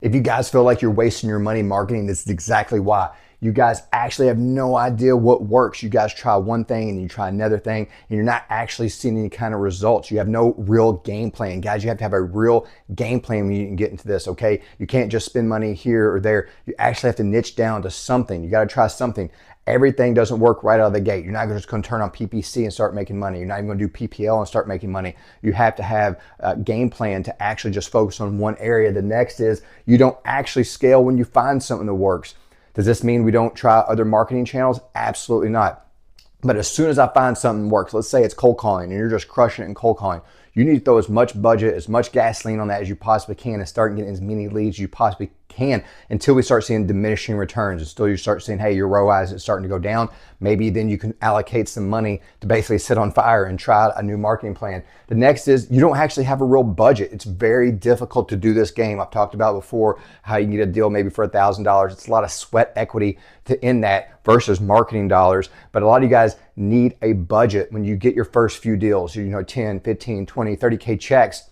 If you guys feel like you're wasting your money marketing, this is exactly why. You guys actually have no idea what works. You guys try one thing and you try another thing and you're not actually seeing any kind of results. You have no real game plan. Guys, you have to have a real game plan when you can get into this, okay? You can't just spend money here or there. You actually have to niche down to something. You got to try something. Everything doesn't work right out of the gate. You're not just going to turn on PPC and start making money. You're not even going to do PPL and start making money. You have to have a game plan to actually just focus on one area. The next is you don't actually scale when you find something that works. Does this mean we don't try other marketing channels? Absolutely not. But as soon as I find something that works, let's say it's cold calling and you're just crushing it in cold calling, you need to throw as much budget, as much gasoline on that as you possibly can and start getting as many leads as you possibly can until we start seeing diminishing returns. Until you start seeing, hey, your ROAS is starting to go down. Maybe then you can allocate some money to basically sit on fire and try a new marketing plan. The next is you don't actually have a real budget. It's very difficult to do this game. I've talked about before how you get a deal maybe for $1,000. It's a lot of sweat equity to in that versus marketing dollars. But a lot of you guys need a budget when you get your first few deals, 10, 15, 20, 30K checks.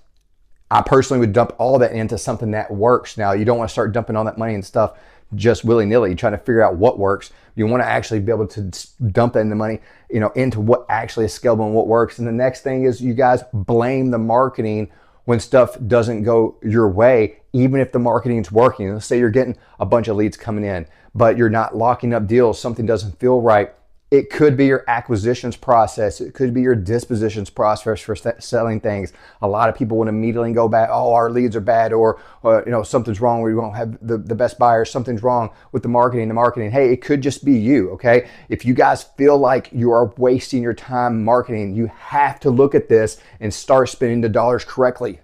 I personally would dump all that into something that works. Now, you don't want to start dumping all that money and stuff just willy-nilly. You're trying to figure out what works. You want to actually be able to dump in the money, into what actually is scalable and what works. And the next thing is you guys blame the marketing when stuff doesn't go your way, even if the marketing is working. Let's say you're getting a bunch of leads coming in, but you're not locking up deals. Something doesn't feel right. It could be your acquisitions process. It could be your dispositions process for selling things. A lot of people would immediately go back, oh, our leads are bad, or something's wrong. We won't have the best buyers. Something's wrong with the marketing. Hey, it could just be you, okay? If you guys feel like you are wasting your time marketing, you have to look at this and start spending the dollars correctly.